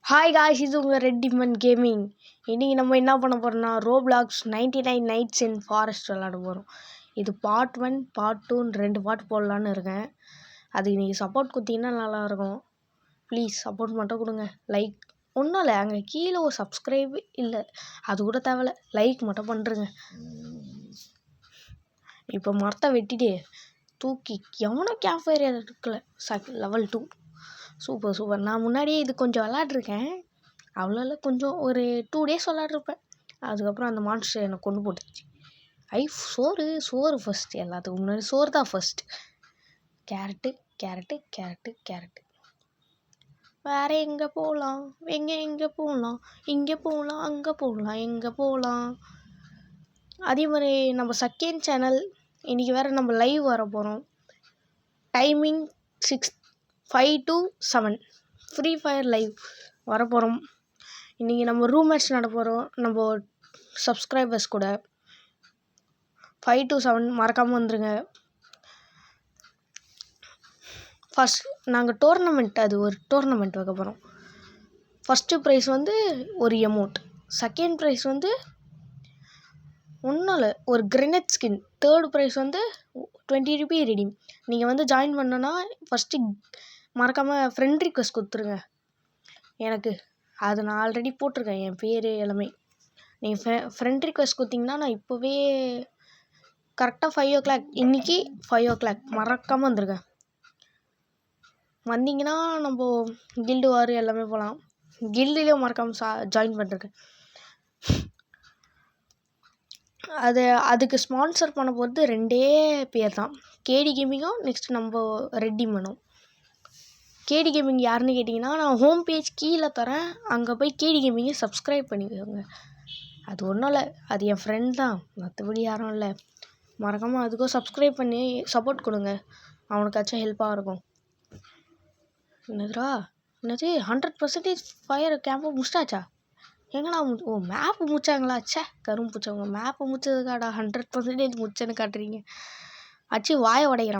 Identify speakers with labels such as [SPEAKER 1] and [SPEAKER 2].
[SPEAKER 1] Hi guys, இது உங்கள் red டிமன் gaming. இன்றைக்கி நம்ம என்ன பண்ண போகிறோம்னா ரோப்ளாக்ஸ் 99 நைட்ஸ் இன் ஃபாரஸ்ட் விளாட போகிறோம். இது பார்ட் 1 பார்ட் 2 2 பார்ட் போடலான்னு இருக்கேன். அதுக்கு நீங்கள் சப்போர்ட் கொடுத்தீங்கன்னா நல்லாயிருக்கும். ப்ளீஸ் சப்போர்ட் மட்டும் கொடுங்க. லைக் ஒன்றும் இல்லை, அங்கே கீழே ஒரு சப்ஸ்கிரைப் இல்லை, அது கூட தேவையில்ல, லைக் மட்டும் பண்ணுறேங்க. இப்போ மரத்தை வெட்டிட்டு தூக்கி எவனோ கேம்ப் ஃபயர் இருக்குல்ல லெவல் 2 சூப்பர். நான் முன்னாடியே இது கொஞ்சம் விளாட்ருக்கேன். அவ்வளோ இல்லை, கொஞ்சம் ஒரு 2 days விளாட்ருப்பேன். அதுக்கப்புறம் அந்த மான்ஸ்டர் என்னை கொண்டு போட்டுச்சு. சோறு ஃபஸ்ட்டு, எல்லாத்துக்கும் முன்னாடி சோறு தான் ஃபஸ்ட். கேரட்டு. வேறு எங்கே போகலாம், எங்கே போகலாம், இங்கே போகலாம், அங்கே போகலாம், எங்கே போகலாம். அதே மாதிரி நம்ம செகண்ட் சேனல் இன்றைக்கி வேறு நம்ம லைவ் வர போகிறோம். Timing 5 to 7 free fire live வரப்போகிறோம். இன்றைக்கி நம்ம ரூம் மேட்ச் நட போகிறோம் நம்ம சப்ஸ்கிரைபர்ஸ் கூட. 5 to 7 மறக்காமல் வந்துடுங்க. ஃபஸ்ட் நாங்கள் ஒரு டோர்னமெண்ட் வைக்க போகிறோம். ஃபஸ்ட்டு ப்ரைஸ் வந்து ஒரு எமௌண்ட், செகண்ட் ப்ரைஸ் வந்து ஒன்றும் இல்லை, ஒரு கிரெனேட் ஸ்கின், தேர்ட் ப்ரைஸ் வந்து 20 ரூபீ ரெடீம். நீங்கள் வந்து ஜாயின் பண்ணோன்னா ஃபஸ்ட்டு மறக்காமல் ஃப்ரெண்ட் ரிக்வெஸ்ட் கொடுத்துருங்க எனக்கு. அது நான் ஆல்ரெடி போட்டிருக்கேன், என் பேர் எல்லாமே. நீங்கள் ஃப்ரெண்ட் ரிக்வெஸ்ட் கொடுத்தீங்கன்னா நான் இப்போவே கரெக்டாக 5 o'clock, இன்றைக்கி 5 o'clock மறக்காமல் வந்துருங்க. வந்தீங்கன்னா நம்ம கில்டு வார் எல்லாமே போகலாம். கில்டுலேயும் மறக்காமல் ஜாயின் பண்ணிருக்கேன். அதுக்கு ஸ்பான்சர் பண்ண போகிறது 2 பேர் தான், கேடி கேமிங்கும் நெக்ஸ்ட் நம்ம ரெட் டிமனும். கேடி கேமிங் யாருன்னு கேட்டிங்கன்னா நான் ஹோம் பேஜ் கீழே தரேன், அங்கே போய் கேடி கேமிங்கை சப்ஸ்கிரைப் பண்ணிக்கோங்க. அது ஒன்றும் இல்லை, அது என் ஃப்ரெண்ட் தான், மற்றபடி யாரும் இல்லை. மறக்காமல் அதுக்கும் சப்ஸ்கிரைப் பண்ணி சப்போர்ட் கொடுங்க, அவனுக்காச்சும் ஹெல்ப்பாக இருக்கும். என்னது 100% ஃபயர் கேம்பை முடிச்சாச்சா? எங்கண்ணா மேப்பு முடிச்சாங்களா? கரும் பூச்சவங்க மேப்பு முடிச்சதுக்காடா 100% முடிச்சேன்னு காட்டுறீங்க. வாயை உடைக்கிறேன்.